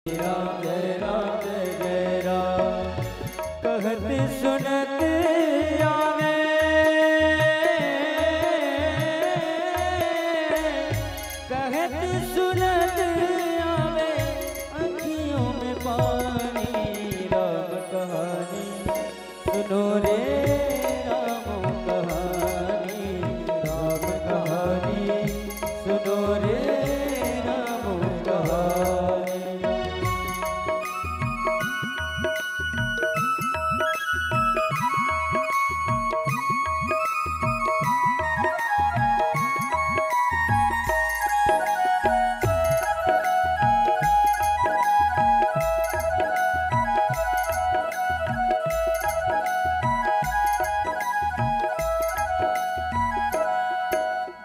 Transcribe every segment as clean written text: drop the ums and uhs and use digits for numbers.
राम जय राम जय जय राम। कहत सुनत आवे कहत सुनत आवे अखियों में पानी। राम कहानी सुनो रे राम कहानी। राम कहानी सुनो रे राम कहानी।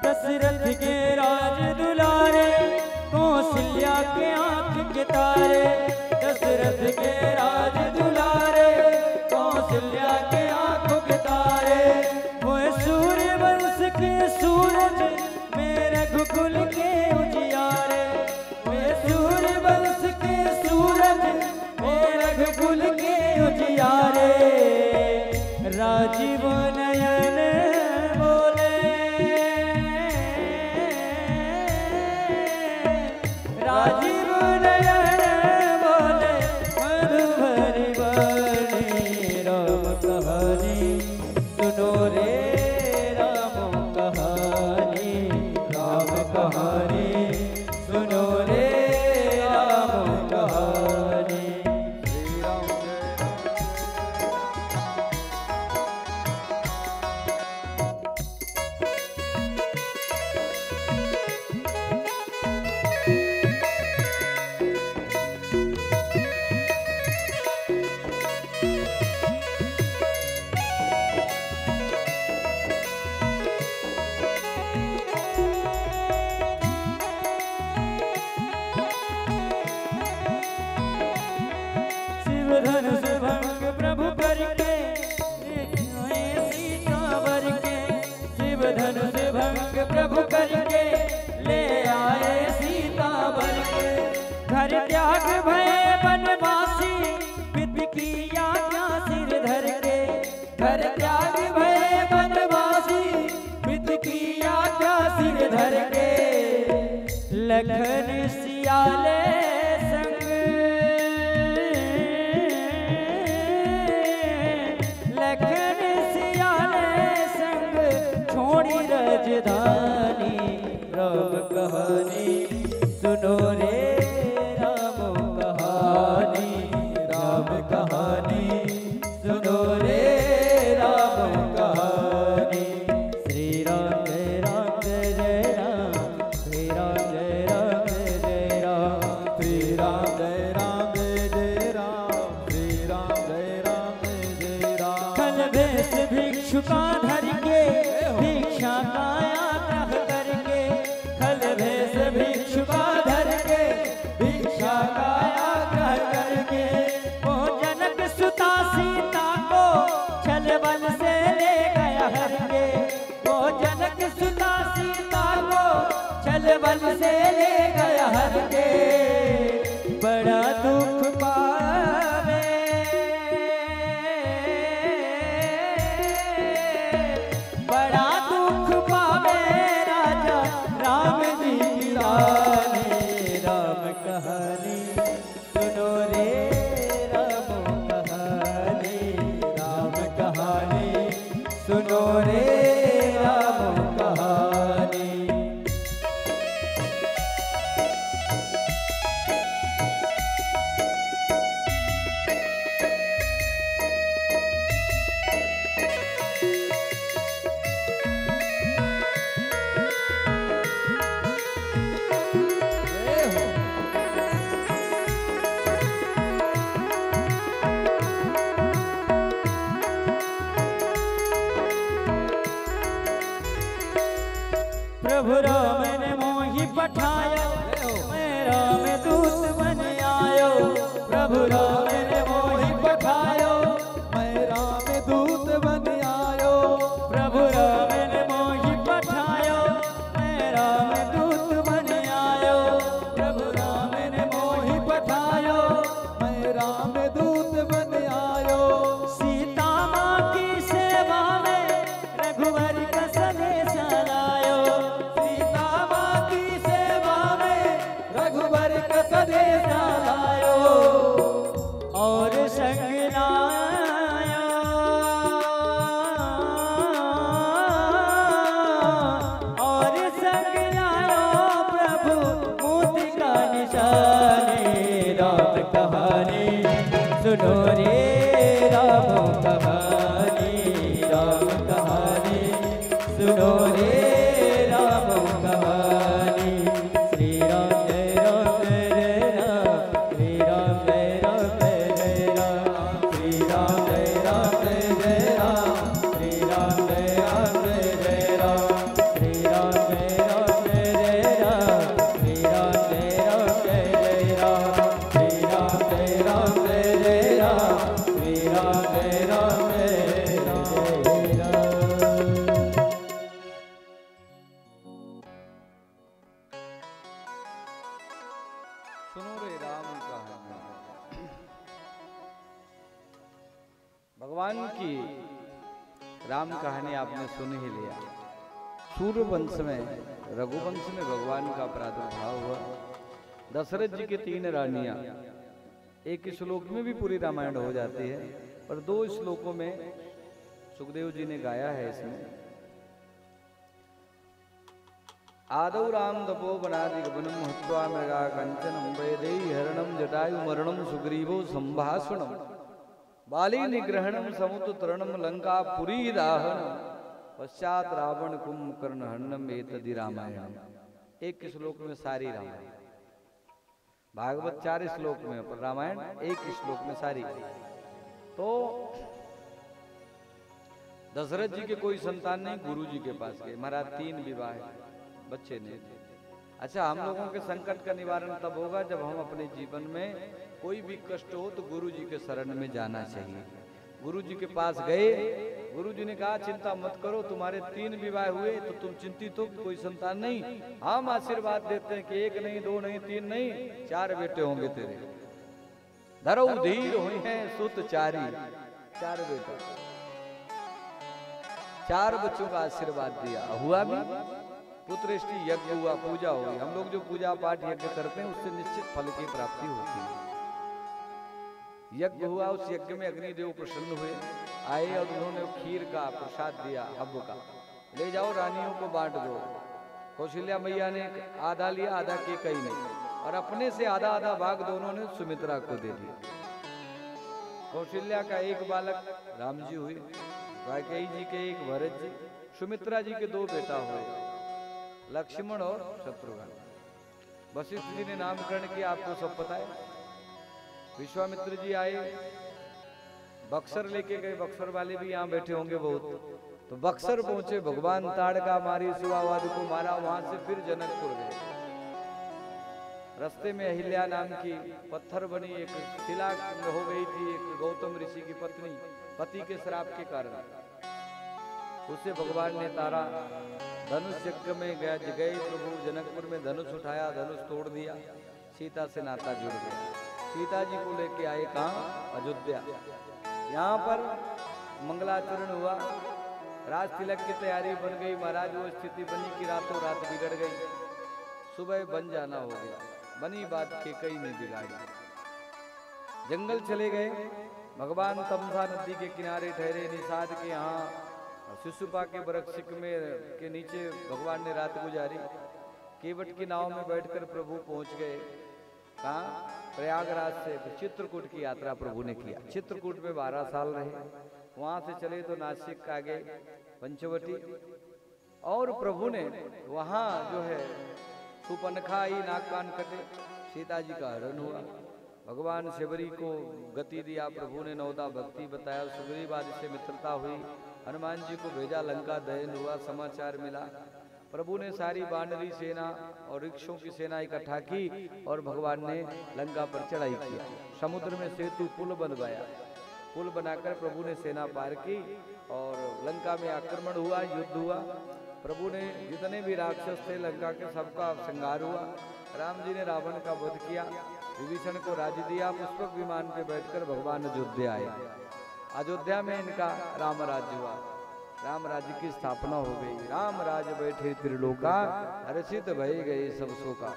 दशरथ के राज दुलारे कौशल्या के आंख के तारे। दशरथ के राज दुलारे कौशल्या के आंख के तारे। वो सूर्य वंश के सूरज मेरे रघुकुल के उजियारे। वो सूर्य वंश के सूरज मेरे रघुकुल के उजियारे। राजीव नयन राजीव नयन बोले मधुभरी वाणी। राम कहानी सुनो रे राम कहानी। राम कहानी सुनो रे राम कहानी। श्री राम धनुष भंग प्रभु करके सीता वर के। शिव धनुष भंग प्रभु करके ले आए सीता वर के। घर त्याग भय बनवासी पिता की आज्ञा सिर धर के। घर त्याग भय बनवासी पिता की आज्ञा सिर धर के। लखन सियाले लखन सियाले संग छोड़ी राजधानी। राम कहानी सुनो रे राम कहानी। राम कहानी सुनो रे राम कहानी। श्री राम जय राम जय जय राम। श्री राम जय राम जय जय राम। श्री राम जय राम जय जय राम। श्री राम जय राम जय जय राम। कल भेष भिक्षु का धर के भिक्षा का आग्रह करके। कल भेष भिक्षु का धर के भिक्षा का आग्रह करके। वो जनक सुता सीता को छल बल से ले गया हर के। वो जनक सुता सीता को छल बल से ले गया हर के। बड़ा दुख पावे बड़ा दुख पावे राजा राम जी की रानी। राम कहानी सुनो रे राम कहानी। राम कहानी सुनो रे राम कहानी। प्रभु राम ने मोहि पठायो मैं राम दूत बन आयो। प्रभु राम ने मोहि पठायो मैं राम दूत बन आयो। प्रभु राम ने मोहि पठायो मैं राम दूत बन आयो। प्रभु राम ने मोहि पठायो सुनो रे राम कहानी, राम कहानी सुनो रे राम कहानी। श्री राम जय राम जय राम, श्री राम जय राम जय राम, श्री राम जय राम जय राम, श्री राम जय राम जय राम, श्री राम जय राम जय राम, श्री राम जय राम जय राम, श्री राम जय राम जय राम, श्री राम जय राम जय राम। सुनो रे राम कहानी। भगवान की राम कहानी आपने सुन ही लिया। सूर्यवंश में, रघुवंश में भगवान का प्रादुर्भाव हुआ। दशरथ जी की 3 रानियां, एक श्लोक में भी पूरी रामायण हो जाती है, पर 2 श्लोकों में सुखदेव जी ने गाया है। इसमें आदौ राम तपो वनादिगमनम हत्वा मृगा कंचनम वैदेही हरणम जटायु मरणम सुग्रीवो संभाषणम बाली निग्रहणम समुद्र तरणम लंका पुरी दाहनम पश्चात रावण कुंभकर्ण हरणम एतदि रामायण। एक श्लोक में सारी रामायण। भागवत 4 श्लोक में, पर रामायण एक श्लोक में सारी। तो दशरथ जी के कोई संतान नहीं, गुरु जी के पास गए। महाराज 3 विवाह बच्चे ने। अच्छा, हम लोगों के संकट का निवारण तब होगा जब हम अपने जीवन में कोई भी कष्ट हो तो गुरु जी के शरण में जाना चाहिए। गुरु जी के पास गए, गुरु जी ने कहा चिंता मत करो, तुम्हारे 3 विवाह हुए तो तुम चिंतित हो, कोई संतान नहीं। हम आशीर्वाद देते हैं कि 1 नहीं, 2 नहीं, 3 नहीं, 4 बेटे होंगे तेरे। धरो धीर हुई हैं सुत 4 बेटा, 4 बच्चों का आशीर्वाद दिया। हुआ भी, पुत्रेष्टि यज्ञ हुआ, पूजा हुई। हम लोग जो पूजा पाठ यज्ञ करते हैं उससे निश्चित फल की प्राप्ति होती है। यज्ञ हुआ, उस यज्ञ में अग्निदेव प्रसन्न हुए, आए और उन्होंने खीर का प्रसाद दिया, हव्य का। ले जाओ रानियों को बांट दो। कौशल्या मैया ने आधा लिया, आधा के कई नहीं, और अपने से आधा आधा भाग दोनों ने सुमित्रा को दे दिया। कौशल्या का 1 बालक राम जी हुए, कैकेयी जी के 1 भरत जी, सुमित्रा जी के 2 बेटा हुए, लक्ष्मण और शत्रुघ्न। वशिष्ठ जी ने नामकरण किया, आपको सब पता है। विश्वामित्र जी आए, बक्सर लेके गए। बक्सर वाले भी यहाँ बैठे होंगे बहुत। तो बक्सर पहुंचे, भगवान ताड़का मारी, सुवावाद को मारा। वहां से फिर जनकपुर गए। रास्ते में अहिल्या नाम की पत्थर बनी एक शिला हो गई थी, एक गौतम ऋषि की पत्नी, पति के श्राप के कारण। उसे भगवान ने तारा। धनुष यज्ञ में गए प्रभु, जनकपुर में धनुष उठाया, धनुष तोड़ दिया, सीता से नाता जुड़ गया। सीता जी को लेके आए कहाँ? अयोध्या। यहाँ पर मंगलाचरण हुआ, राज तिलक की तैयारी बन गई। महाराज वो स्थिति बनी कि रातों रात बिगड़ गई, सुबह बन जाना हो गया। बनी बात कैकेयी ने बिगाड़ी। जंगल चले गए। भगवान तमसा नदी के किनारे ठहरे, निषाद के यहाँ शिशुपा के वृक्ष में के नीचे भगवान ने रात गुजारी। केवट की नाव में बैठकर प्रभु पहुंच गए कहाँ? प्रयागराज से चित्रकूट की यात्रा प्रभु ने किया। चित्रकूट में 12 साल रहे। वहां से चले तो नासिक आ गए, पंचवटी। और प्रभु ने वहां जो है सुपनखा आई, नाक कान कटे, सीता जी का हरण हुआ। भगवान शिवरी को गति दिया प्रभु ने, 9दा भक्ति बताया, सुग्रीव आदि से मित्रता हुई। हनुमान जी को भेजा, लंका दहन हुआ, समाचार मिला। प्रभु ने सारी वानरी सेना और रिक्षों की सेना इकट्ठा की और भगवान ने लंका पर चढ़ाई किया। समुद्र में सेतु पुल बनवाया, पुल बनाकर प्रभु ने सेना पार की और लंका में आक्रमण हुआ, युद्ध हुआ। प्रभु ने जितने भी राक्षस थे लंका के सबका संहार हुआ। राम जी ने रावण का वध किया, विभीषण को राज्य दिया। पुष्पक विमान पे बैठकर भगवान अयोध्या आए। अयोध्या में इनका राम राज्य हुआ, राम राज्य की स्थापना हो गई। राम राज बैठे त्रिलोका, हर्षित भय गए सब शोका।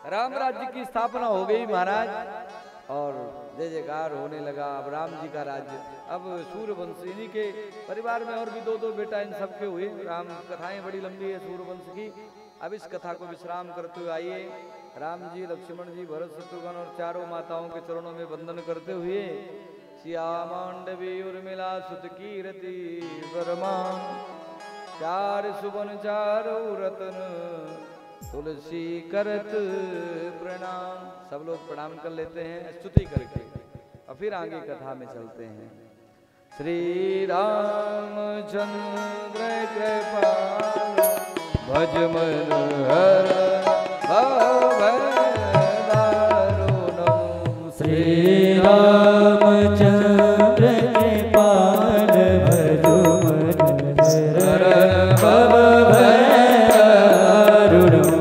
राम राज्य की स्थापना हो गई महाराज, और जय जयकार होने लगा। अब राम जी का राज्य, अब सूर्यवंश इन्हीं के परिवार में और भी 2-2 बेटा इन सबके हुए। राम कथाएं बड़ी लंबी है सूर्यवंश की। अब इस कथा को विश्राम करते हुए आइए राम जी, लक्ष्मण जी, भरत, शत्रुघ्न और चारों माताओं के चरणों में वंदन करते हुए सिया मांडवी उर्मिला सुत कीरति वर्मा, चार सुबन चारो रतन तुलसी करत प्रणाम। सब लोग प्रणाम कर लेते हैं स्तुति करके और फिर आगे कथा में चलते हैं। श्री रामचंद्र कृपाल भज मन हर भवदारुणम्। श्री रामचंद्र कृपाल भज मन हर भवदारुणम्।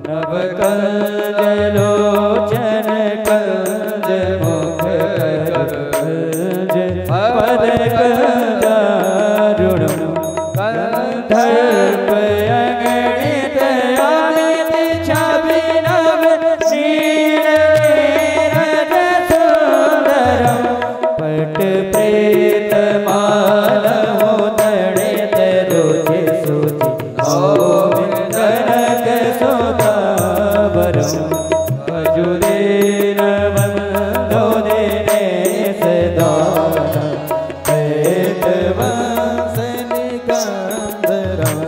नव कंज लोचन कंज मुख कंज पद कंजारुणम्। कंधर्प अगणित आदित छवि नव नील नीरज सुंदरम्। पट प्रेत मानव तड़ित रुचि सुचि ओम जनक सुतावरम्। भजुदेन वंदो दिनेश दान प्रेत वंश निकंदरम्।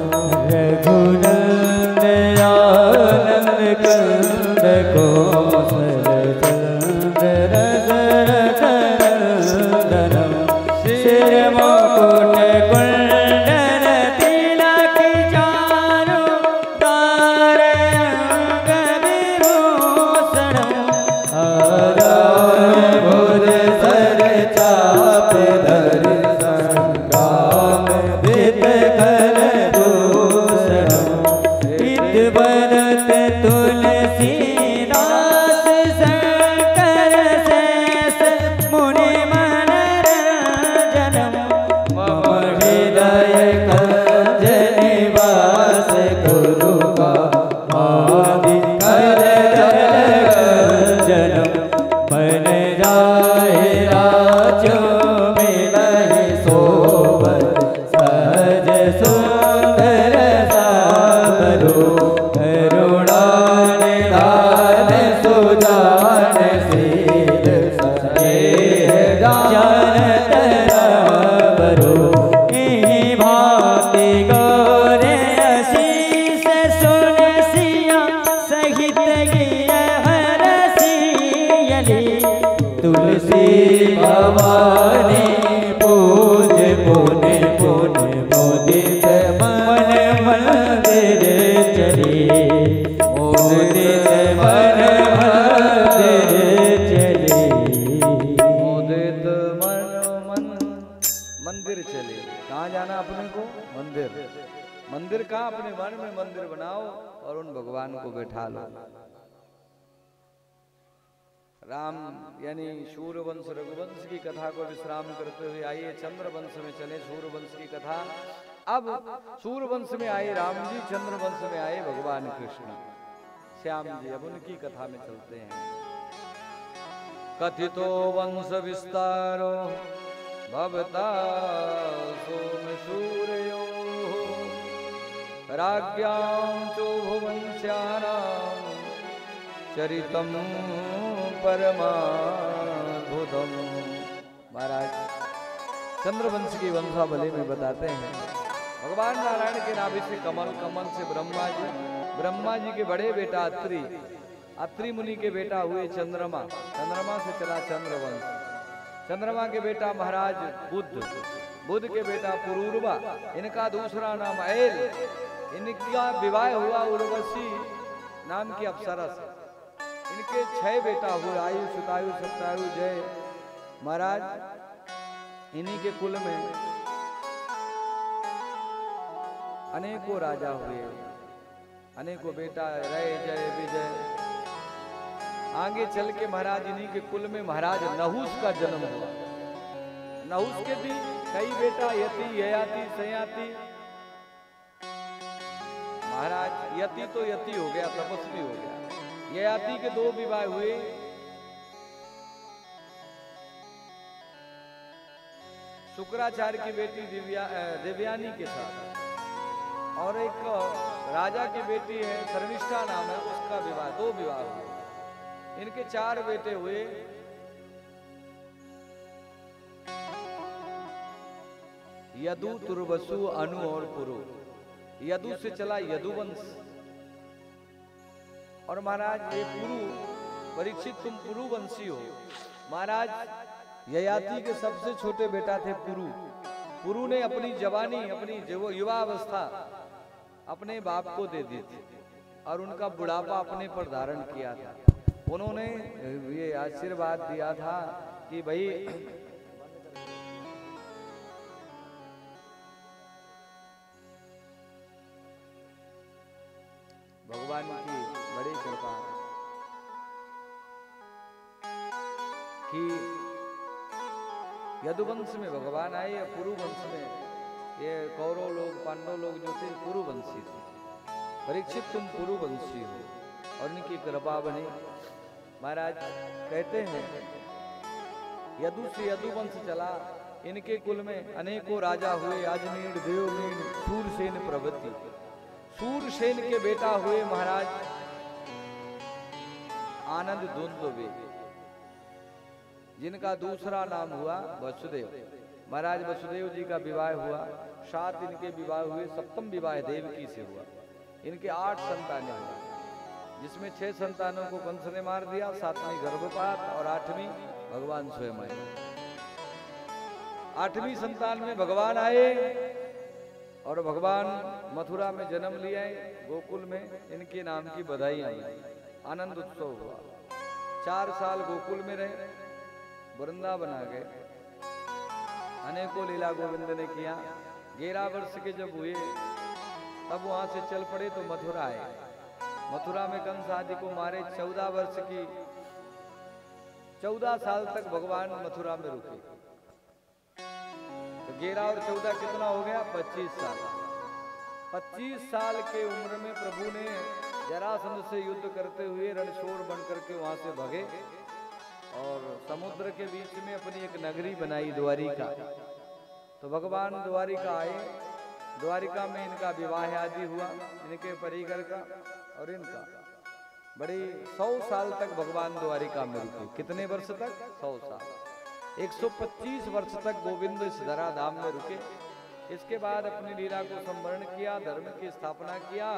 रघुनंदन आनंद कंद कौशल चंद्र रघुरथ नंदनम्। सिर मुकुट कुंडल तिलक चारु तार अंग विभूषणम्। आधार भुज सर चाप धरि संग्राम वित खल दूषणम्। हित भरत तुलसीदास शंकर शेष मुनि मनोरंजनम्। मम हृदय कंज निवास गुरुका आदि कंजनम्। मन जाहि राजो मिलहि सोबर सहज सुंदर साबरो। करुणा निधान सुजान शील स्नेह जानत रावरो। एहि भांति गौरे असीस सुन सिया सहित गिय हरसियली। तुलसी भवानी पूज पुन पुन मोदित मन मंदिर चली। मोदित मन मंदिर चली। मोदित मन मंदिर चले। कहाँ जाना अपने को? मंदिर। मंदिर कहाँ? अपने मन में मंदिर बनाओ और उन भगवान को बैठा लो। राम यानी सूर्यवंश रघुवंश की कथा को विश्राम करते हुए आइए चंद्रवंश में चले। सूर्यवंश की कथा अब सूर्यवंश में आए राम जी, चंद्रवंश में आए भगवान कृष्ण श्याम जी। अब उनकी कथा में चलते हैं। कथितो वंश विस्तारो भवता सोम सूर्यो। राज्ञां चो भुवंस्यानां चरितम परमाद्भुतम। महाराज चंद्रवंश की वंशावली में बताते हैं भगवान नारायण के नाभि से कमल, कमल से ब्रह्मा जी, ब्रह्मा जी के बड़े बेटा अत्रि, अत्रि मुनि के बेटा हुए चंद्रमा, चंद्रमा से चला चंद्रवंश, चंद्रमा के बेटा महाराज बुध, बुध के बेटा पुरूरवा, इनका दूसरा नाम ऐल, इनका विवाह हुआ उर्वशी नाम की अप्सरा से। इनके 6 बेटा हुए, आयु, सुतायु, सत्तायु, जय। महाराज इन्हीं के कुल में अनेकों राजा हुए, अनेकों बेटा रहे, जय विजय। आगे चल के महाराज इन्हीं के कुल में महाराज नहुस का जन्म हुआ। नहुस के भी कई बेटा, यति, ययाति, सयाति। महाराज यति तो यति हो गया, तपस्वी हो गया। ययाति के 2 विवाह हुए। शुक्राचार्य की बेटी देवयानी के साथ। और एक राजा की बेटी है शर्मिष्ठा नाम है, उसका विवाह, 2 विवाह हुए। इनके 4 बेटे हुए। यदु, तुर्वसु, अनु और पुरु। यदु से चला यदुवंश। और महाराज ये पुरु, परीक्षित तुम पुरुवंशी हो। महाराज ययाति के सबसे छोटे बेटा थे पुरु। पुरु ने अपनी जवानी, अपनी युवावस्था अपने बाप को दे दी थी और उनका बुढ़ापा अपने पर धारण किया था। उन्होंने ये आशीर्वाद दिया था कि भाई भगवान की बड़ी कृपा कि यदुवंश में भगवान आए या पुरुवंश में ये कौरव लोग, पांडव लोग जो थे पुरुवंशी थे। परीक्षित तुम पुरुवंशी हो और इनकी कृपा बने। महाराज कहते हैं यदु से यदुवंश चला। इनके कुल में अनेकों राजा हुए, अजमेर, देवमेर, सूरसेन प्रभृति। सूरसेन के बेटा हुए महाराज आनंद दुंदुभे, जिनका दूसरा नाम हुआ वसुदेव। महाराज वसुदेव जी का विवाह हुआ। 7 इनके विवाह हुए। 7वां विवाह देवकी से हुआ। इनके 8 संतानें हुई, जिसमें 6 संतानों को कंस ने मार दिया, 7वीं गर्भपात और 8वीं भगवान स्वयं आए। 8वीं संतान में भगवान आए और भगवान मथुरा में जन्म लिया। गोकुल में इनके नाम की बधाई आई, आनंद उत्सव हुआ। 4 साल गोकुल में रहे, वृंदावन आ गए। अनेकों लीला गोविंद ने किया। 11 वर्ष के जब हुए तब वहां से चल पड़े तो मथुरा आए। मथुरा में कंस आदि को मारे। 14 वर्ष की 14 साल तक भगवान मथुरा में रुके। तो 11 और 14 कितना हो गया? 25 साल। 25 साल के उम्र में प्रभु ने जरासंध से युद्ध करते हुए रणछोड़ बन करके वहां से भगे और समुद्र के बीच में अपनी एक नगरी बनाई, द्वारिका। तो भगवान द्वारिका आए। द्वारिका में इनका विवाह आदि हुआ, इनके परिकर का और इनका। बड़ी 100 साल तक भगवान द्वारिका में रुके। कितने वर्ष तक? 100 साल। 125 वर्ष तक गोविंद इस धरा धाम में रुके। इसके बाद अपनी लीला को संवरण किया, धर्म की स्थापना किया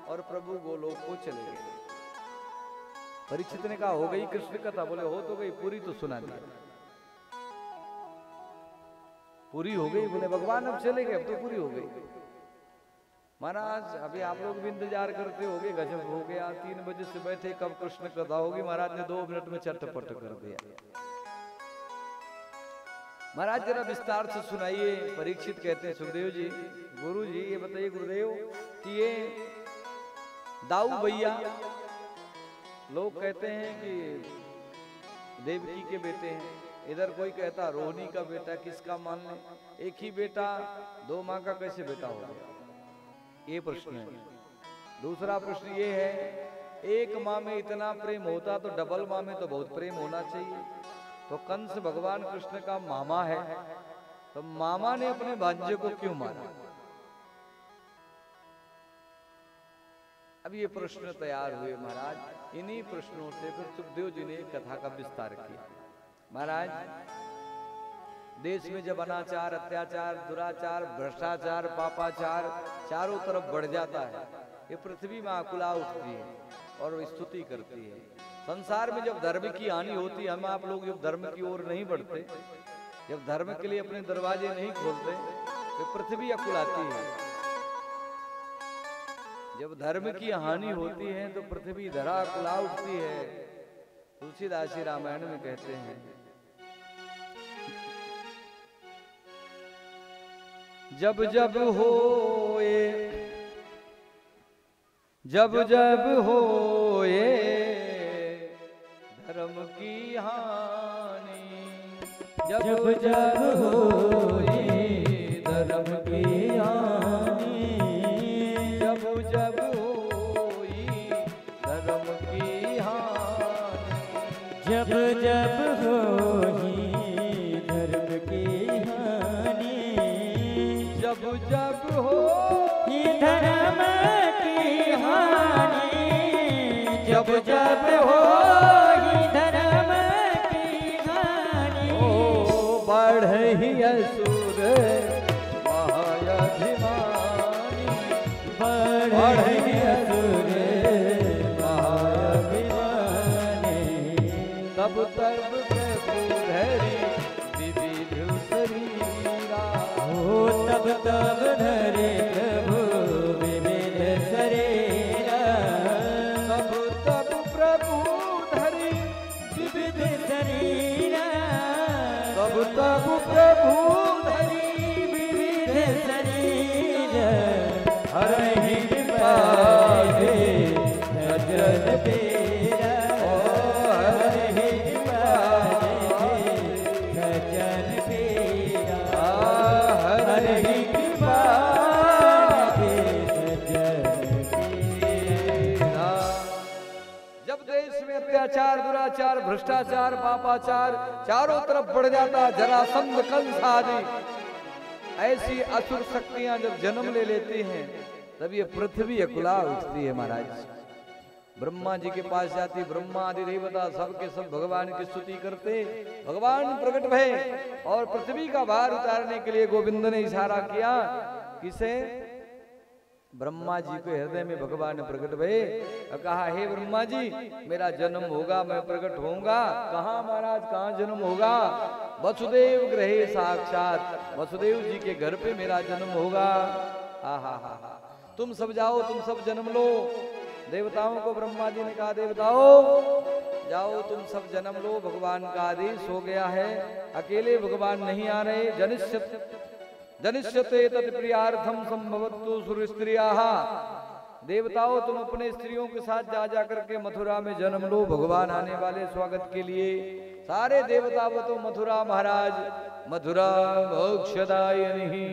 और प्रभु गोलोक को चले गए। परीक्षित ने कहा हो गई कृष्ण कथा? बोले हो तो गई, पूरी तो सुना दी। पूरी हो गई? बोले भगवान अब चले गए, अब तो पूरी हो गई। महाराज अभी आप लोग भी इंतजार करते होगे, गजब हो गया, 3 बजे से बैठे कब कृष्ण कथा होगी। महाराज ने 2 मिनट में चटपट कर दिया। महाराज जरा विस्तार से सुनाइए। परीक्षित कहते हैं सुखदेव जी, गुरु जी ये बताइए गुरुदेव कि ये दाऊ भैया, लोग कहते हैं कि देवकी के बेटे हैं, इधर कोई कहता रोहिणी का बेटा, किसका मान ले? एक ही बेटा 2 माँ का कैसे बेटा हो गया? ये प्रश्न है। दूसरा प्रश्न ये है, एक माँ में इतना प्रेम होता तो डबल माँ में तो बहुत प्रेम होना चाहिए। तो कंस भगवान कृष्ण का मामा है, तो मामा ने अपने भांजे को क्यों मारा? अब ये प्रश्न तैयार हुए महाराज। इन्हीं प्रश्नों से फिर सुखदेव जी ने कथा का विस्तार किया। महाराज देश में जब अनाचार, अत्याचार, दुराचार, भ्रष्टाचार, पापाचार चारों तरफ बढ़ जाता है, ये पृथ्वी में आकुला उठती है और स्तुति करती है। संसार में जब धर्म की हानि होती है, हम आप लोग जब धर्म की ओर नहीं बढ़ते, जब धर्म के लिए अपने दरवाजे नहीं खोलते, तो पृथ्वी अकुलाती है। जब धर्म की हानि होती है तो पृथ्वी धरा अकुला उठती है। तुलसीदास जी रामायण में कहते हैं, जब जब होए, जब जब होए धर्म की हानि, जब जब होए धर्म की हानि, जब जब होई धर्म की हानि, जब जब होई धर्म की हानि, जब जब होई धर्म जब जब हो धर्म की हानि, ओ बढ़ही असुर महाअभिमानी, बढ़ही असुर महाअभिमानी। तब तब प्रभु धरी विविध शरीरा, हो तब तब धरे प्रभु विविध शरीरा, तब तब प्रभु धरी विविध शरीरा, तब तब प्रभु धरी विविध शरीर, हरहि पावे भजन तेरा, हरहि पावे भजन तेरा, हरहि पावे भजन तेरा। जब देश में अत्याचार, दुराचार, भ्रष्टाचार, पापाचार चारों तरफ बढ़ जाता, जरासंध, कंस आदि ऐसी असुर शक्तियां जब जन्म ले लेती हैं, तब ये पृथ्वी अकुला उठती है महाराज। ब्रह्मा जी के पास जाती, ब्रह्मा आदि देवता सब के सब भगवान की स्तुति करते। भगवान प्रकट भय और पृथ्वी का भार उतारने के लिए गोविंद ने इशारा किया। किसे? ब्रह्मा जी के हृदय में भगवान प्रकट भये और कहा, हे ब्रह्मा जी, मेरा जन्म होगा, मैं प्रकट होऊंगा। कहाँ महाराज, कहाँ जन्म होगा? वसुदेव ग्रहे साक्षात, वसुदेव जी के घर पे मेरा जन्म होगा। हा हा हा हा, तुम सब जाओ, तुम सब जन्म लो। देवताओं को ब्रह्मा जी ने कहा, देवताओं जाओ तुम सब जन्म लो, भगवान का आदेश हो गया है। अकेले भगवान नहीं आ रहे। जनिष्यते तत्प्रियार्थम संभवतु सुर स्त्रियाः। देवताओं तुम अपने स्त्रियों के साथ जा जा करके मथुरा में जन्म लो, भगवान आने वाले स्वागत के लिए। सारे देवता वो तो मथुरा महाराज, मथुरा मोक्षदायिनी,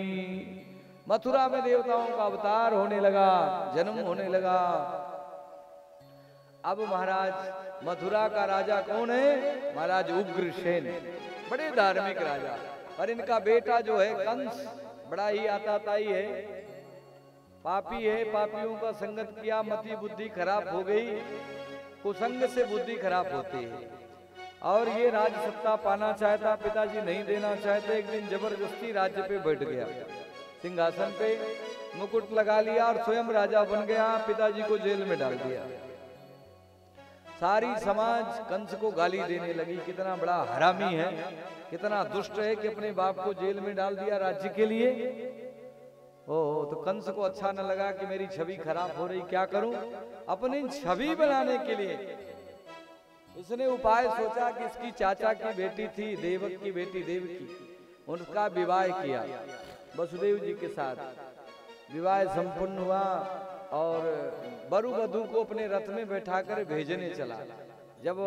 मथुरा में देवताओं का अवतार होने लगा, जन्म होने लगा। अब महाराज मथुरा का राजा कौन है? महाराज उग्रसेन, बड़े धार्मिक राजा। और इनका बेटा जो है कंस, बड़ा ही आताताई है, पापी है, पापियों का संगत किया, मति बुद्धि खराब हो गई। कुसंग से बुद्धि खराब होती है। और ये राज सत्ता पाना चाहता, पिताजी नहीं देना चाहते। एक दिन जबरदस्ती राज्य पे बैठ गया, सिंहासन पे मुकुट लगा लिया और स्वयं राजा बन गया। पिताजी को जेल में डाल दिया। सारी समाज कंस को गाली देने लगी, कितना बड़ा हरामी है, कितना दुष्ट है कि अपने बाप को जेल में डाल दिया राज्य के लिए। ओ तो कंस को अच्छा न लगा कि मेरी छवि खराब हो रही, क्या करूं? अपनी छवि बनाने के लिए इसने उपाय सोचा कि इसकी चाचा की बेटी थी, देवक की बेटी देवकी, उनका विवाह किया वसुदेव जी के साथ। विवाह संपन्न हुआ और वरु वधू को अपने रथ में बैठाकर भेजने चला। जब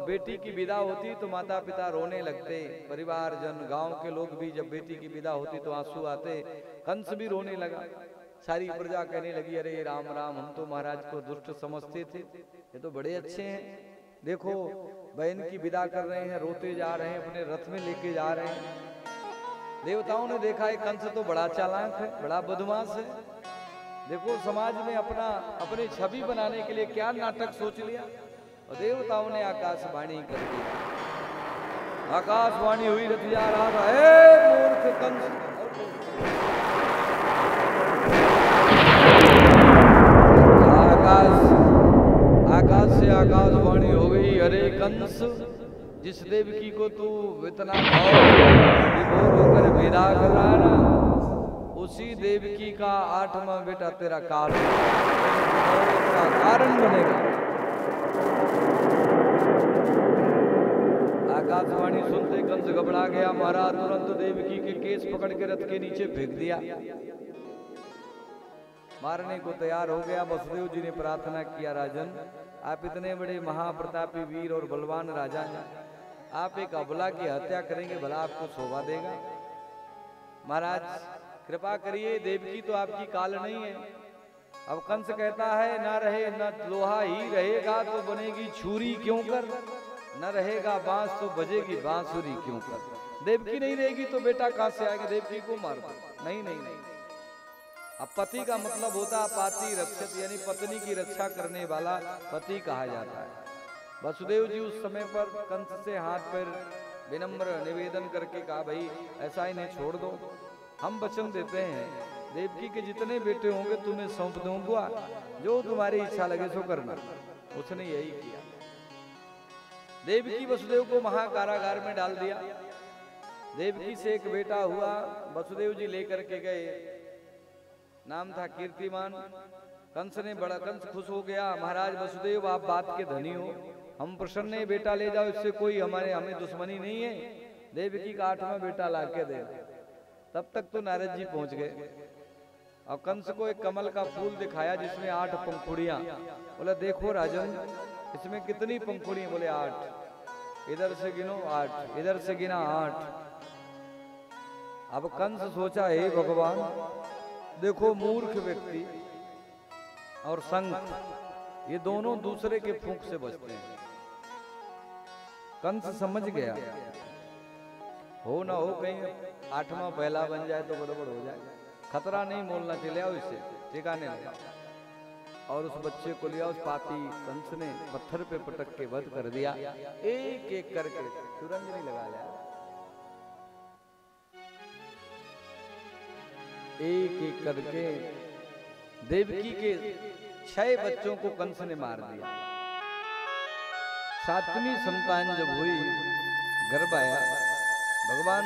बेटी की विदा होती तो माता पिता रोने लगते, परिवार जन, गांव के लोग भी जब बेटी की विदा होती तो आंसू आते। कंस भी रोने लगा। सारी प्रजा कहने लगी, अरे राम राम, हम तो महाराज को दुष्ट समझते थे, ये तो बड़े अच्छे हैं। देखो बहन की विदा कर रहे हैं, रोते जा रहे हैं, अपने रथ में लेके जा रहे हैं। देवताओं ने देखा ये कंस तो बड़ा चालाक है, बड़ा बदमाश है। देखो समाज में अपनी छवि बनाने के लिए क्या नाटक सोच लिया। और देवताओं ने आकाशवाणी कर दी। आकाशवाणी हुई, रथ जा रहा था, हे मूर्ख कंस। आकाश से आकाशवाणी हो गई, अरे कंस, जिस देवकी को तू इतना विभोर होकर विदा कर रहा है ना, उसी देवकी का 8वां बेटा तेरा कारण बनेगा। आकाशवाणी सुनते कंस घबरा गया। महाराज तुरंत देवकी के केस पकड़ के रथ के नीचे फेंक दिया, मारने को तैयार हो गया। वसुदेव जी ने प्रार्थना किया, राजन आप इतने बड़े महाप्रतापी वीर और बलवान राजा हैं, आप एक अबला की हत्या करेंगे, भला आपको शोभा देगा? महाराज कृपा करिए, देवकी तो आपकी काल नहीं है। अब कंस कहता है, ना रहे न लोहा ही रहेगा तो बनेगी छुरी क्यों कर, न रहेगा बांस तो बजेगी बांसुरी क्यों कर। देवकी नहीं रहेगी तो बेटा कहां से आएगा, देवकी को मार दो। नहीं नहीं नहीं, अब पति का मतलब होता है पाति रक्षक, यानी पत्नी की रक्षा करने वाला पति कहा जाता है। वसुदेव जी उस समय पर कंस से हाथ पैर विनम्र निवेदन करके कहा, भाई ऐसा इन्हें छोड़ दो, हम वचन देते हैं देवकी के जितने बेटे होंगे तुम्हें सौंप दूंगा, जो तुम्हारी इच्छा लगे सो करना। उसने यही किया। देवकी वसुदेव को महाकारागार में डाल दिया। देवकी से एक बेटा हुआ, वसुदेव जी लेकर के गए, नाम था कीर्तिमान। कंस ने बड़ा कंस खुश हो गया, महाराज वसुदेव आप बात के धनी हो, हम प्रसन्न है, बेटा ले जाओ, इससे कोई हमें दुश्मनी नहीं है। देवकी का 8वां बेटा लाके दे। तब तक तो नारद जी पहुंच गए और कंस को एक कमल का फूल दिखाया जिसमें 8 पंखुड़ियां। बोला देखो राजन इसमें कितनी पंखुड़ियां? बोले 8। इधर से गिनो 8, इधर से गिना 8। अब कंस सोचा हे भगवान, देखो मूर्ख व्यक्ति और संत ये दोनों दूसरे के फूंक से बचते हैं। कंस समझ गया हो ना हो कहीं 8वां पहला बन जाए तो गड़बड़ हो जाए, खतरा नहीं मोलना, चले आओ इससे ठिकाने लगा। और उस बच्चे को लिया, उस पापी कंस ने पत्थर पे पटक के वध कर दिया। एक एक करके तुरंत नहीं लगाया, एक एक करके देवकी के 6 बच्चों को कंस ने मार दिया। 7वीं संतान जब हुई, गर्भ आया, भगवान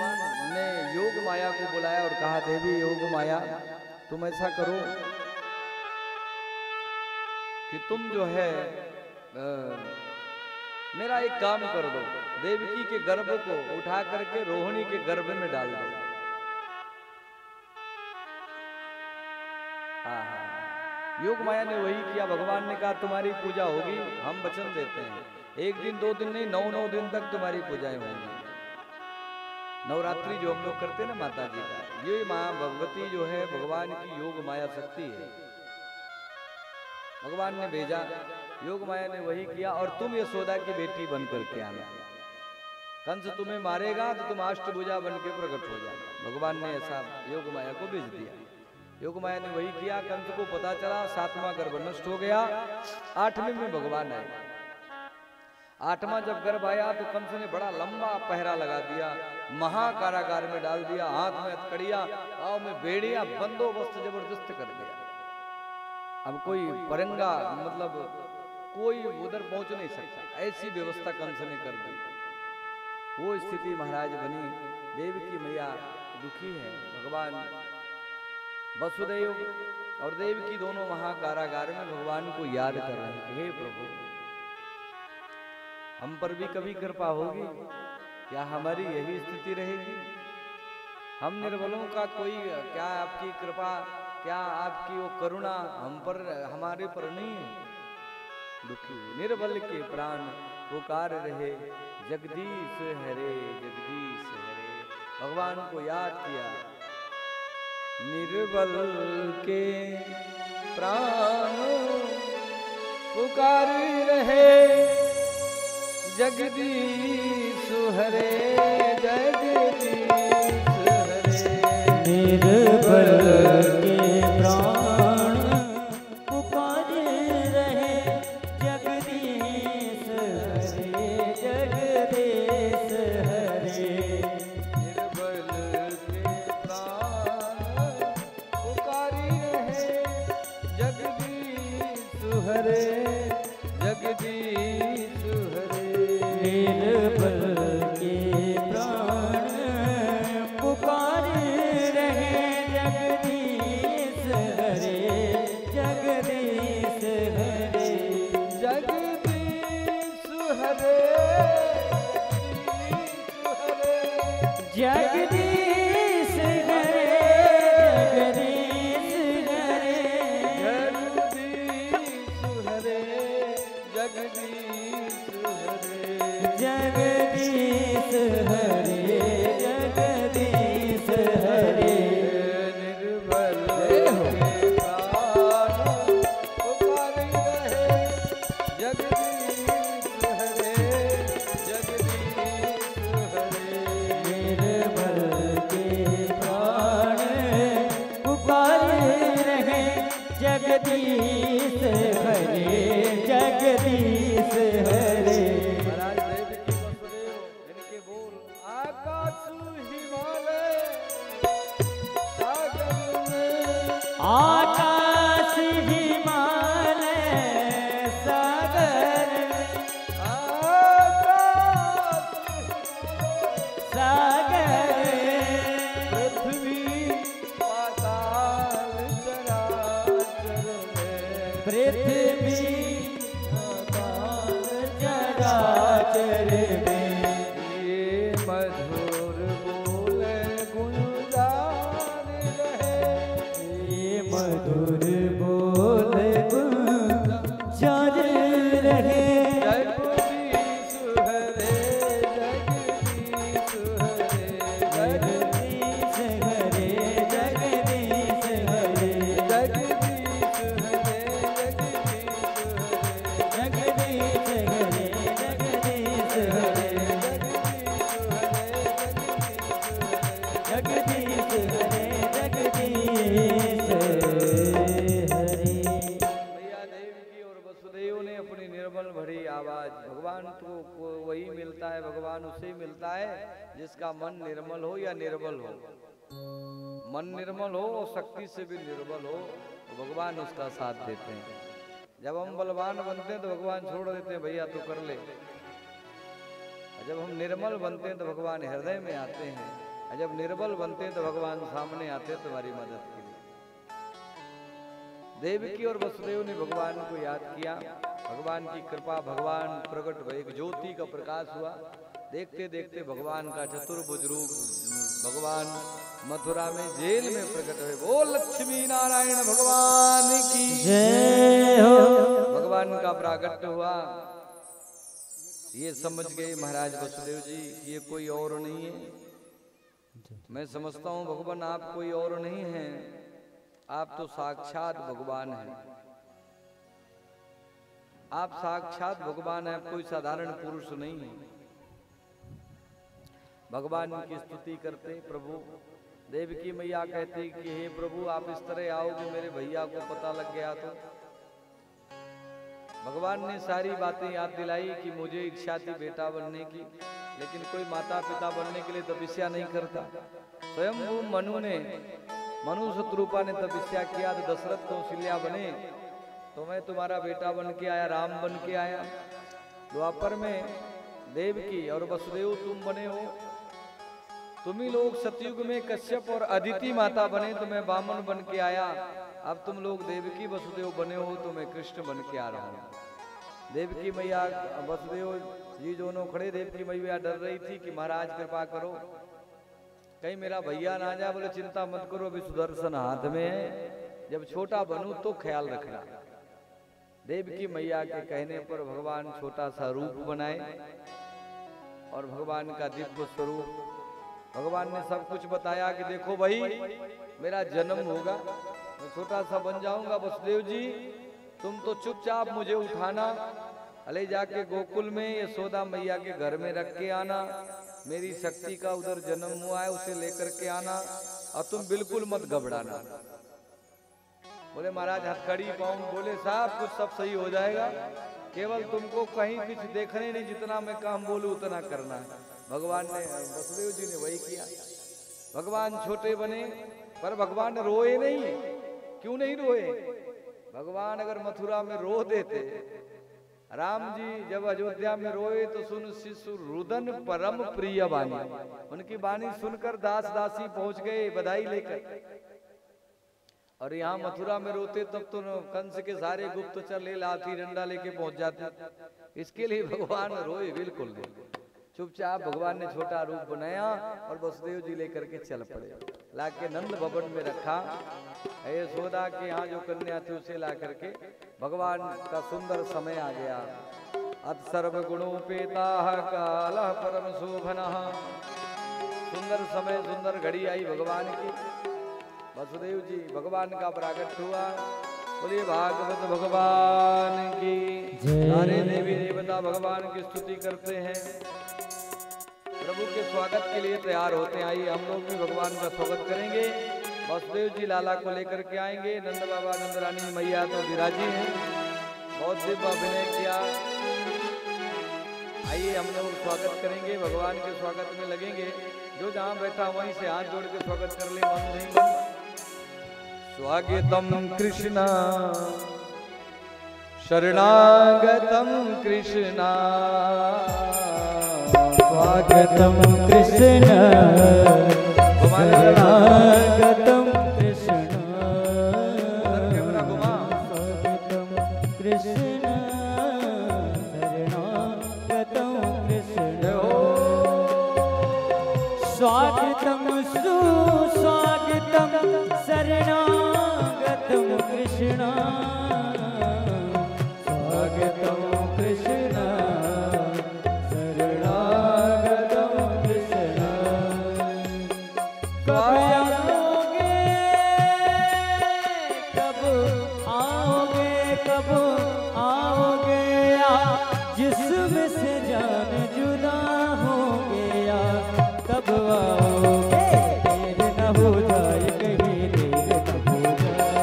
ने योग माया को बुलाया और कहा, देवी योग माया तुम ऐसा करो कि तुम जो है मेरा एक काम कर दो, देवकी के गर्भ को उठा करके रोहिणी के गर्भ में डाल दो। योग माया ने वही किया। भगवान ने कहा तुम्हारी पूजा होगी, हम वचन देते हैं, 1 दिन 2 दिन नहीं 9 दिन तक तुम्हारी पूजाएं होंगी। नवरात्रि जो हम लोग करते हैं ना माता जी का, ये माँ भगवती जो है भगवान की योग माया शक्ति है। भगवान ने भेजा, योग माया ने वही किया। और तुम यशोदा की बेटी बन करके आना, कंस तुम्हें मारेगा तो तुम अष्टभुजा बन के प्रकट हो जाना। भगवान ने ऐसा योग माया को भेज दिया। योग माया ने वही किया। कंस को पता चला 7वां गर्भ नष्ट हो गया। 8वें में भगवान आए। 8वां जब गर्भ आया तो कंस ने बड़ा लंबा पहरा लगा दिया, महाकारागार में डाल दिया, हाथ में हथकड़ियां, पांव में बेड़ियां, बंदोबस्त जबरदस्त कर दिया। अब कोई परंगा मतलब कोई उधर पहुंच नहीं सकता, ऐसी व्यवस्था कंस ने कर दी। वो स्थिति महाराज बनी। देवकी मैया दुखी है। भगवान वसुदेव और देवकी दोनों महाकारागार में भगवान को याद कर रहे हैं, हे प्रभु हम पर भी कभी कृपा होगी क्या? हमारी यही स्थिति रहेगी? हम निर्बलों का कोई क्या आपकी कृपा, क्या आपकी वो करुणा हम पर हमारे पर नहीं है? दुखी निर्बल के प्राण पुकार रहे, जगदीश हरे जगदीश हरे। भगवान को याद किया। निर्बल के प्राण पुकार रहे, जगदीश हरे जगदीश हरे। निर्बल के प्राण पुकार रहे, जगदीश हरे जगदीश हरे। निर्बल के प्राण पुकार रहे, जगदीश हरे जगदीश हरे। निर्बल के प्राण पुकार रहे, जगदीश हरे जगदीश हरे। जगदीश हरे जगदीश हरे जगदीश हरे। जगदीश हरे जगदीश हरे। जगदीश हरे जगदीश हरे। निर्बल के प्राण पुकार रहे, जगदीश हरे जगदीश हरे। निर्बल आकाश हिमालय सागर सागर पृथ्वी पाताल चराचर में पृथ्वी पाताल चराचर में ये मधुर बोले गुणगान रहे ये मधुर बोल गुंजर रहे जगदीश हरे जगदीश हरे जगदीश हरे जगदीश हरे जगदीश हरे जगदीश हरे जगदीश हरे जगदीश हरे जगदीश हरे जगदीश हरे। भैया देवकी और वसुदेव ने अपनी निर्मल भरी आवाज, भगवान को वही मिलता है, भगवान उसे मिलता है जिसका मन निर्मल हो या निर्बल हो। मन निर्मल हो और शक्ति से भी निर्बल हो तो भगवान उसका साथ देते हैं। जब हम बलवान बनते हैं तो भगवान छोड़ देते हैं, भैया तो कर ले। जब हम निर्मल बनते हैं तो भगवान हृदय में आते हैं, और जब निर्बल बनते हैं तो भगवान सामने आते हैं तुम्हारी मदद के लिए। देवकी और वसुदेव ने भगवान को याद किया, भगवान की कृपा, भगवान प्रकट हुए, एक ज्योति का प्रकाश हुआ। देखते देखते भगवान का चतुर्भुज रूप भगवान मथुरा में जेल में प्रकट हुए। बोल लक्ष्मी नारायण भगवान की जय हो। भगवान का प्राकट्य हुआ। ये समझ गए महाराज वसुदेव जी कि ये कोई और नहीं है। मैं समझता हूँ भगवान आप कोई और नहीं है, आप तो साक्षात भगवान हैं। आप साक्षात भगवान हैं, आप कोई साधारण पुरुष नहीं है। भगवान की स्तुति करते प्रभु। देवकी मैया कहती कि हे प्रभु आप इस तरह आओ कि मेरे भैया को पता लग गया तो। भगवान ने सारी बातें याद दिलाई कि मुझे इच्छा थी बेटा बनने की, लेकिन कोई माता पिता बनने के लिए तपस्या नहीं करता। स्वयं वो मनु शत्रुपा ने तपस्या किया तो दशरथ कौशल्या बने, तो मैं तुम्हारा बेटा बन के आया, राम बन के आया। द्वापर में देवकी और वसुदेव तुम बने हो। तुम ही लोग सतयुग में कश्यप और अदिति माता बने तो मैं वामन बन के आया। अब तुम लोग देवकी वसुदेव बने हो तो मैं कृष्ण बन के आ रहा हूँ। देवकी मैया वसुदेव जी दोनों खड़े। देवकी मैया डर रही थी कि महाराज कृपा करो, कहीं मेरा भैया ना जाए। बोले चिंता मत करो, अभी सुदर्शन हाथ में है, जब छोटा बनूं तो ख्याल रखना। देवकी मैया के कहने पर भगवान छोटा सा रूप बनाए और भगवान का दिव्य स्वरूप, भगवान ने सब कुछ बताया कि देखो भाई मेरा जन्म होगा, मैं छोटा सा बन जाऊंगा। वसुदेव जी तुम तो चुपचाप मुझे उठाना, ले जाके गोकुल में यशोदा मैया के घर में रख के आना। मेरी शक्ति का उधर जन्म हुआ है, उसे लेकर के आना, और तुम बिल्कुल मत घबराना। बोले महाराज हथकड़ी पाऊं। बोले साहब कुछ सब सही हो जाएगा, केवल तुमको कहीं कुछ देखने नहीं, जितना मैं काम बोलूं उतना करना है। भगवान ने, वसुदेव जी ने वही किया। भगवान छोटे बने पर भगवान रोए नहीं। क्यों नहीं रोए? भगवान अगर मथुरा में रो देते, राम जी जब अयोध्या में रोए तो सुन शिशु रुदन परम प्रिय वाणी, उनकी वाणी सुनकर दास दासी पहुंच गए बधाई लेकर। और यहाँ मथुरा में रोते तब तो कंस के सारे गुप्तचर ले लाठी डंडा लेके पहुंच जाते। इसके लिए भगवान रोए बिल्कुल नहीं, चुपचाप भगवान ने छोटा रूप बनाया और वसुदेव जी लेकर के चल पड़े। लाके नंद भवन में रखा। यशोदा के यहाँ जो कन्या थी उसे ला करके भगवान का सुंदर समय आ गया। अत सर्व गुणोपेता काल परम शोभन। सुंदर समय, सुंदर घड़ी आई भगवान की। वसुदेव जी भगवान का प्राकट हुआ। बोलिए भागवत भगवान की। सारे देवी देवता भगवान की स्तुति करते हैं, प्रभु के स्वागत के लिए तैयार होते हैं। आइए हम लोग भी भगवान का स्वागत करेंगे। वसुदेव जी लाला को लेकर के आएंगे। नंद बाबा नंद रानी मैया तो विराजी हैं, बहुत दिव्य अभिनय किया। आइए हम लोग स्वागत करेंगे, भगवान के स्वागत में लगेंगे। जो जहाँ बैठा वहीं से हाथ जोड़ के स्वागत कर ले। मन नहीं मन स्वागतम कृष्ण शरणागतम कृष्ण स्वागतम कृष्ण शरणागतम कृष्ण स्वागतम कृष्ण शरणागतम कृष्ण स्वागतम सुस्वागतम शरणागतम कृष्ण स्वागतम कृष्ण शरणागतम कृष्ण कब आओगे कब आओगे जिसमें से जान जुदा होगे कब आओगे देर न हो जाए कहीं देर न हो जाए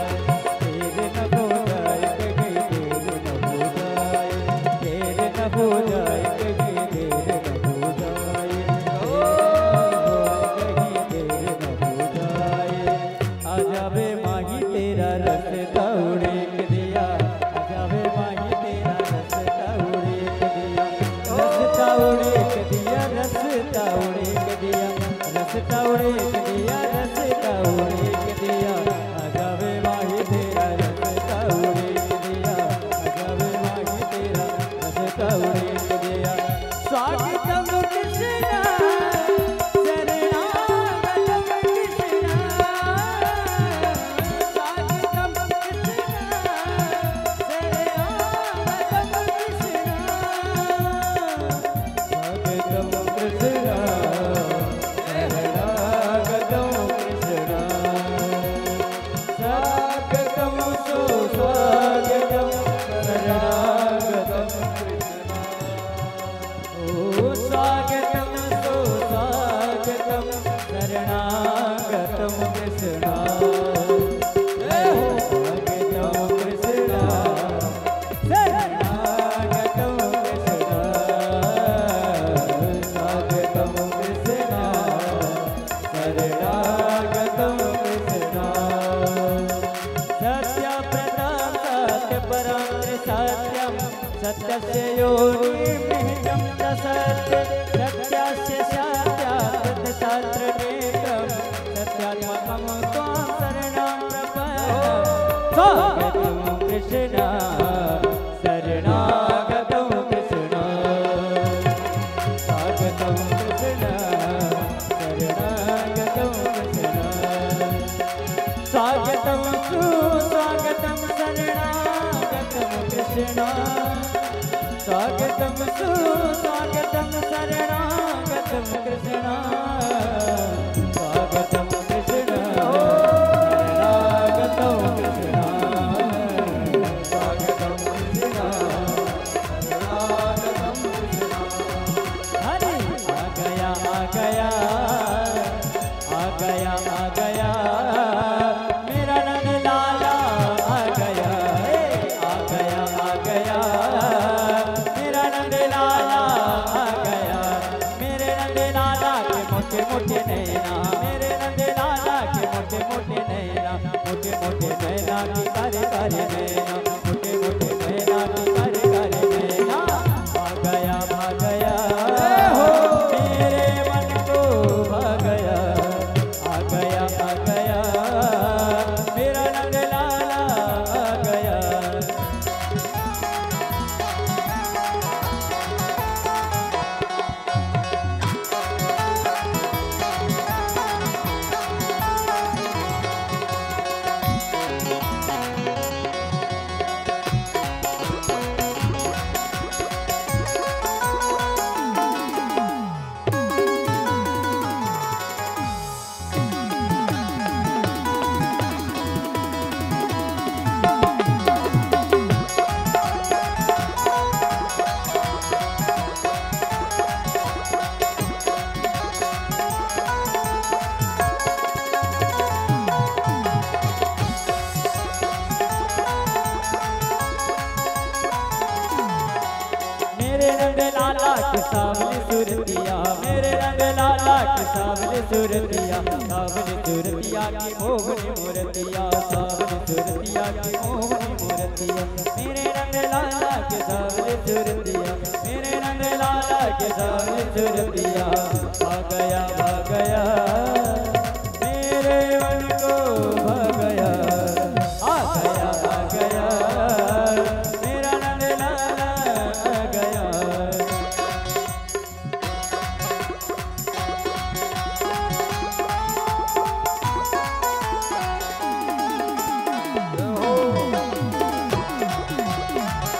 देर न हो जाए कहीं देर न हो जाए देर न हो जाए कहीं देर न हो जाए कहीं देर न हो जाए आजावे माही तेरा रस दौड़े दिया आजावे माही तेरा रस दौड़े दिया रस दौड़े दिया रस दौड़े दिया रस दौड़े दिया रस दौड़े दिया आजावे माही तेरा रस दौड़े दिया आजावे माही तेरा रस दौड़े दिया स्वागतम कृष्ण शरणागतम कृष्ण स्वागतम कृष्ण शरणागतम कृष्ण स्वागतम कृष्ण शरणागतम कृष्ण स्वागतम सुस्वागतम शरणागतम कृष्ण ओ स्वागतम सुस्वागतम शरणागतम कृष्ण स्वागतम कृष्ण शरणागतम कृष्ण स्वागतम कृष्ण शरणागतम कृष्ण सत्य प्रदान सत्य परम सत्यम सत्यस्य योनिमिहितं सत्य सत्यस्य सत्यात् शास्त्रनेकं सत्यात्मकं त्वां शरणं प्रपद्ये स्वागतं कृष्ण शरणागतं कृष्ण स्वागतं कृष्ण शरणागतं कृष्ण स्वागतं सुस्वागतं शरणागतं कृष्ण स्वागतं सुस्वागतं शरणागतं कृष्ण स्वागतं कृष्ण शरणागतं कृष्ण स्वागतं कृष्ण शरणागतं कृष्ण हरि आ गया आ गया आ गया आ गया मेरा नंद लाला आ गया आ गया आ गया मेरा नंद लाला आ गया मेरे नंद लाला के मोटे मोटे नैना मेरे नंद लाला के मोटे मोटे नैना मोटे मोटे नैना की कारी कारी नैना मोटे मोटे नैना की कारी कारी नैना आ गया मेरे मन को भा गया आ गया मेरा नंद लाला आ गया मेरे रंग लाला की सावली सूरतिया, सावली सूरतिया की मोहनी मूर्तिया, सावली सूरतिया की मोहनी मूर्तिया, मेरे रंग लाला की सावली सूरतिया, मेरे रंग लाला की सावली सूरतिया, आ गया मेरे मन को भा गया, आ गया मेरा रंग लाला आ गया।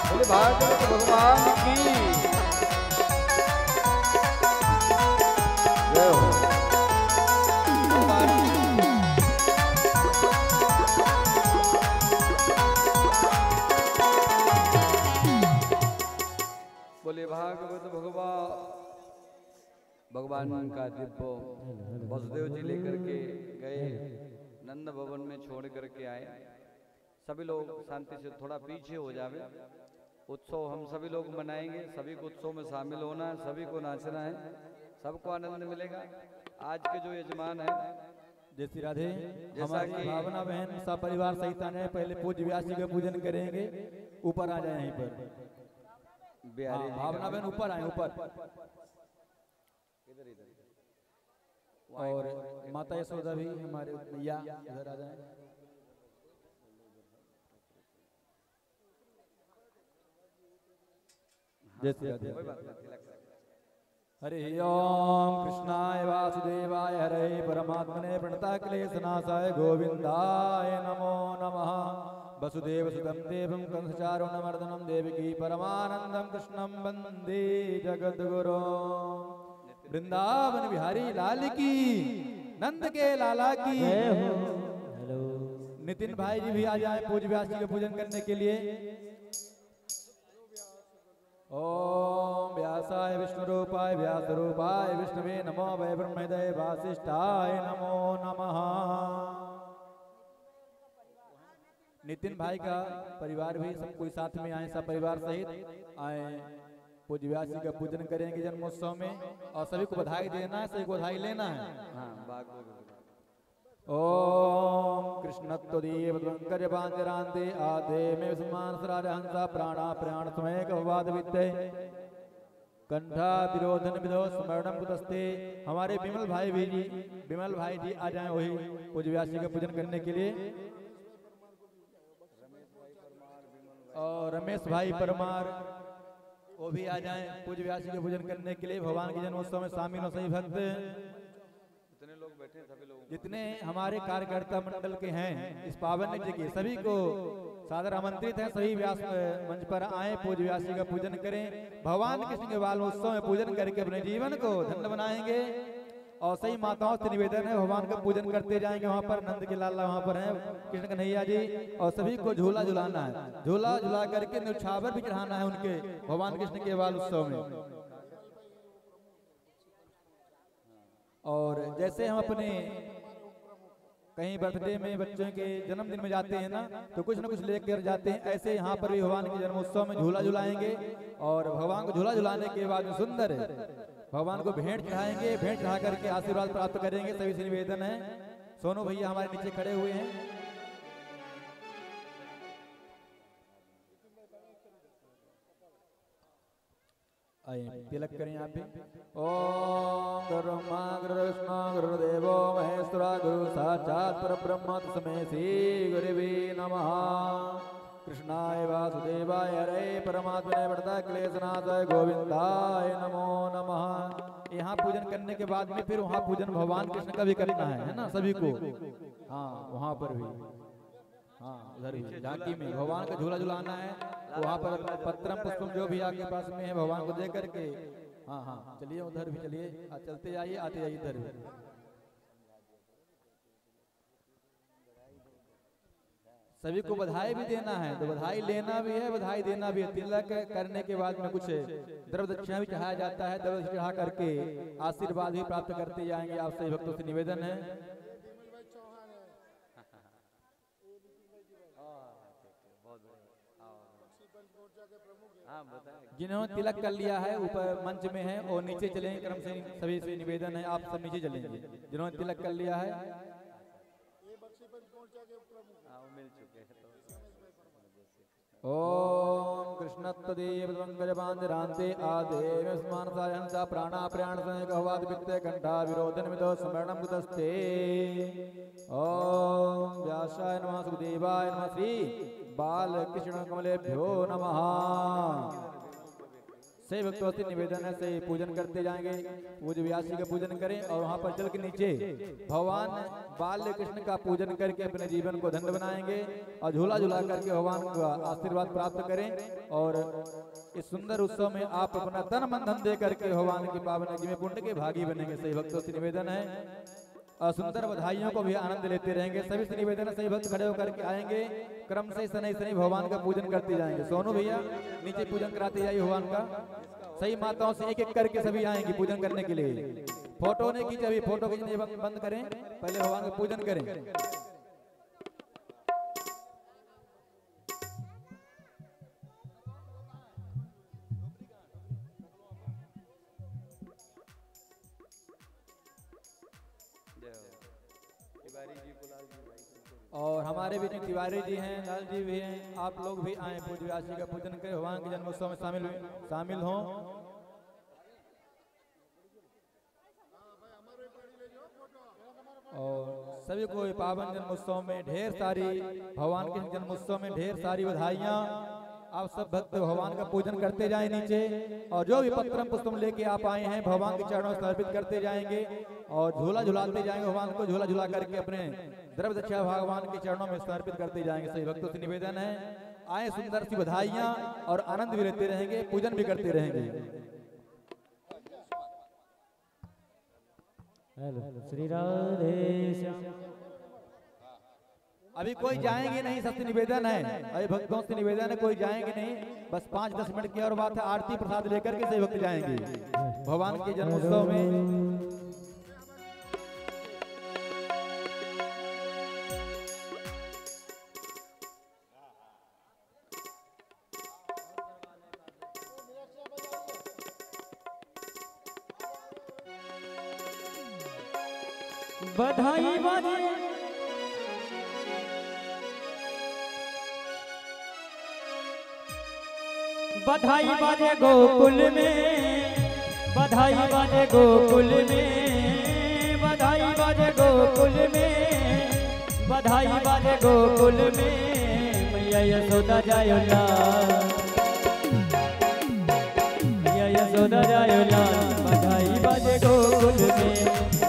बोले भागवत भगवान की जय हो। बोले भागवत भगवान का दिव्य वसुदेव जी लेकर के गए, नंद भवन में छोड़ करके आए। सभी लोग शांति से थोड़ा पीछे हो जावे। उत्सव हम सभी लोग मनाएंगे, सभी को उत्सव में शामिल होना है, सभी को नाचना है, सबको आनंद मिलेगा। आज के जो यजमान है जय श्री राधे, जैसा हमारी कि भावना बहन सब परिवार सहित आने पहले पूज्य व्यास जी का पूजन करेंगे। ऊपर आ जाए यहीं पर, बिहारी जी भावना बहन ऊपर आए ऊपर। इधर इधर और माता यशोदा भी हमारे मैया इधर आ जाए। जय श्री राधे। कोई बात नहीं, तिलक से। हरि ओम कृष्णाय वासुदेवाय हरे परमात्मने प्रणताक्लेशनाशाय गोविंदाय नमो नमः। वसुदेव सुतं देवं कंसचारुणमर्दनं देवकी परमानंदं कृष्णं वंदे जगद्गुरो। वृंदावन बिहारी लाल की, नंद के लाला की। हेलो नितिन भाई जी भी आ जाए पूज्य व्यास जी के पूजन करने के लिए। ओम व्यासाय विष्णुरूपाय व्यासरूपाय विष्णवे नमो वै ब्रह्मदय वासिष्ठाय नमो नमः। नितिन भाई का परिवार भी सब कोई साथ में आए, सब परिवार सहित आए, पूज्य व्यास जी का पूजन करेंगे जन्मोत्सव में। और सभी को बधाई देना है, सभी को बधाई लेना है। हाँ बाग ओम कृष्णत्वदेव पंकज पांजरांते आदे में विस्मान सरार हंसा प्राणा प्राण समय कवाद विद्ये कंठा विरोधन विदो स्मरणम कुतस्ते। हमारे विमल भाई भी जी, विमल भाई जी आ जाए वही पूज्य व्यास जी का पूजन करने के लिए। और रमेश भाई परमार वो भी आ जाए पूज्य व्यास जी का पूजन करने के लिए। भगवान के जन्मोत्सव में शामिल हो सही भक्त, जितने लोग बैठे हैं सभी लोग, जितने हमारे कार्यकर्ता मंडल के हैं इस पावन जगह, सभी को सादर आमंत्रित है। सभी व्यास मंच पर आए, पूज्य व्यास जी का पूजन करें। भगवान कृष्ण के बाल उत्सव में पूजन करके अपने जीवन को धन्य बनाएंगे। और सही माताओं से निवेदन है भगवान का पूजन करते जाएंगे। वहाँ पर नंद के लाला वहाँ पर हैं, कृष्ण कन्हैया जी, और सभी को झूला झुलाना है। झूला झुला करके न्यौछावर भी चढ़ाना है उनके भगवान कृष्ण के बाल उत्सव में। और जैसे हम अपने कहीं बर्थडे में बच्चों के जन्मदिन में जाते हैं ना, तो कुछ न कुछ लेकर जाते हैं, ऐसे यहाँ पर भी भगवान के जन्मोत्सव में झूला झुलाएंगे। और भगवान को झूला झुलाने के बाद में सुंदर भगवान को भेंट चढ़ाएंगे, भेंट चढ़ा करके आशीर्वाद प्राप्त करेंगे। सभी से निवेदन है, सोनू भैया हमारे नीचे खड़े हुए हैं। आइए तिलक करें आप भी। ओम गुरुर्ब्रह्मा गुरुर्विष्णु गुरुर्देवो महेश्वरा गुरु साक्षात् परब्रह्म तस्मै श्री गुरुवे नमः। कृष्णाय वासुदेवाय हरे परमात्मने प्रणताक्लेशनाशाय गोविंदाय नमो नमः। यहाँ पूजन करने के बाद में फिर वहाँ पूजन भगवान कृष्ण का भी करना है ना सभी को। हाँ वहाँ पर भी, हाँ उधर भी झांकी में भगवान का झूला झुलाना है। वहाँ पर पत्रम पुष्पम जो भी आपके पास में है भगवान को दे करके। हाँ हाँ चलिए उधर भी चलिए, चलते जाइए आते जाइए इधर भी। सभी को बधाई भी देना है, तो बधाई लेना भी है, बधाई देना भी है। तिलक करने के बाद में कुछ द्रव्य दक्षिणा भी चढ़ाया जाता है, द्रव्य चढ़ा करके आशीर्वाद भी प्राप्त करते जाएंगे। आप सभी भक्तों से निवेदन है। हाँ बताएं। जिन्होंने तिलक कर लिया है ऊपर मंच में है और नीचे चलेंगे, क्रम से सभी से निवेदन है आप सब नीचे चलेंगे जिन्होंने तिलक कर लिया है। हाँ वो मिल चुके हैं ओम कृष्णत्वदेव पंकजबांधरान्ते आदेव स्मानसायंसा प्राणा प्राण संयकवाद वित्ते कंठा विरोधन मितो स्मरणं कुतस्ते। ओम व्यासाय नमः सुदेवाय नमः श्री बालकृष्ण कमलेभ्यो नमः। सही भक्तों से निवेदन है सही पूजन करते जाएंगे, पूज्य व्यास जी का पूजन करें और वहाँ पर जल के नीचे भगवान बाल्य कृष्ण का पूजन करके अपने जीवन को धन्य बनाएंगे और झूला झूला करके भगवान का आशीर्वाद प्राप्त करें। और इस सुंदर उत्सव में आप अपना तन मन धन दे करके भगवान की पावन अग्नि में पुण्य के भागी बनेंगे। सही भक्तों से निवेदन है और सुंदर बधाइयों को भी आनंद लेते रहेंगे। सभी से निवेदन है सही भक्त खड़े होकर के आएंगे, क्रम से शनि शनि भगवान का पूजन करते जाएंगे। सोनू भैया नीचे पूजन कराते जाइए भगवान का। सही माताओं से एक एक करके सभी आएंगे पूजन करने के लिए। फोटो ने खींचे, अभी फोटो खींचने बंद करें, पहले भगवान का पूजन करें। और हमारे बीच में तिवारी जी हैं, लाल जी भी हैं, आप लोग भी आए पूज्य व्यास जी का पूजन करें, भगवान के जन्मोत्सव में शामिल हों। और सभी को पावन जन्मोत्सव में ढेर सारी, भगवान के जन्मोत्सव में ढेर सारी बधाइयाँ। आप सब भक्त भगवान का पूजन करते जाएं नीचे, और जो भी पत्रम पुष्पम लेके आप आए हैं भगवान के चरणों में समर्पित करते जाएंगे और झूला झुलाते जाएंगे। भगवान को झूला झुला करके अपने द्रव्य दक्षा भगवान के चरणों में समर्पित करते जाएंगे। सही भक्तों से निवेदन है आए सुंदर सी बधाइयाँ और आनंद भी लेते रहेंगे, पूजन भी करते रहेंगे। श्री राधे श्याम। अभी कोई जाएंगे नहीं, सबसे निवेदन है, अभी भक्तों से निवेदन है कोई जाएंगे नहीं, बस 5-10 मिनट की और बात है। आरती प्रसाद लेकर के सही भक्त जाएंगे भगवान के जन्मोत्सव में। बधाई बाजे बधाई बाजे गोकुल में, बधाई बाजे गोकुल में, बधाई बाजे गोकुल में, बधाई बाजे गोकुल में। मैया यशोदा जायो लाल, मैया यशोदा जायो लाल, बधाई बाजे गोकुल में।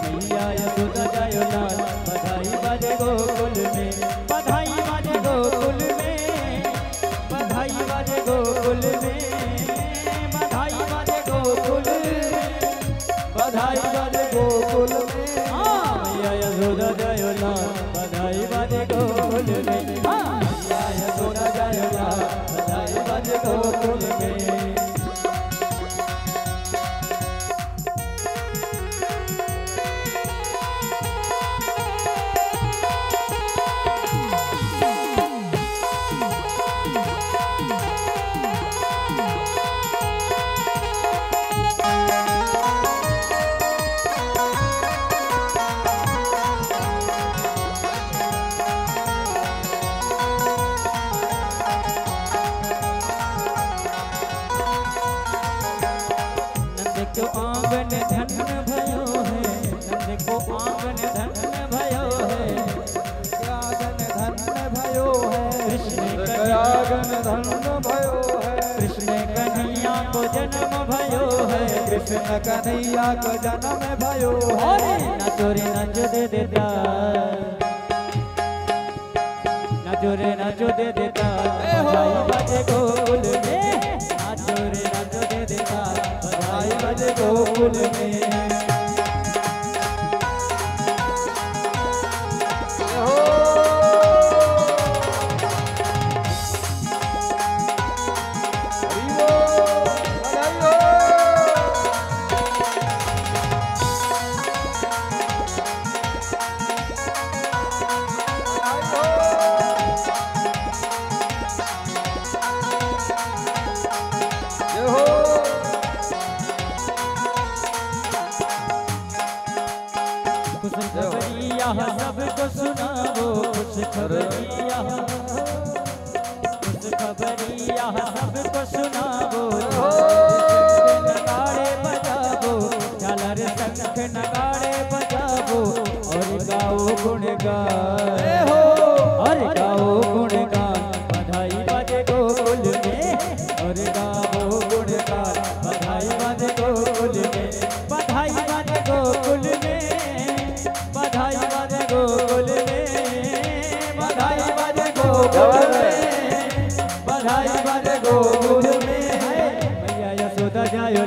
मैया यशोदा जायो लाल, बधाई बाजे गोकुल में, बधाई बाजे गोकुल में, बधाई बाजे गोकुल में, बधाई बाजे गोकुल में, बधाई बाजे गोकुल में। हाँ मैया यशोदा जायो लाल, बधाई बाजे गोकुल में। हाँ मैया यशोदा जायो लाल, बधाई बाजे गोकुल में। आंगन धन भयो है, नंद को आंगन धन भयो है, आंगन धन भयो है, कृष्ण आंगन धन भयो है, कृष्ण कन्हैया को जन्म भयो है, कृष्ण कन्हैया को जन्म भयो है। नाचो रे नाचो दे देता, नाचो रे नाचो दे देता, बधाई बाजे गोकुल में। नाचो रे नाचो दे देता, बधाई बाजे गोकुल में। खुशखबरिया सबको सुनावो, खुशखबरिया खुशखबरिया सबको सुनावो, नगाड़े बजावो, झालर शंख नगाड़े बजावो, और गाओ गुणगान हो, और गाओ गुणगान, बधाई बाजे गोकुल में, और गाओ गुणगान, बधाई बाजे गोकुल में, बधाई बाजे गोकुल में, बधाई बाजे गोकुल में, बधाई बाजे गोकुल में, बधाई बाजे गोकुल में, मैया यशोदा जायो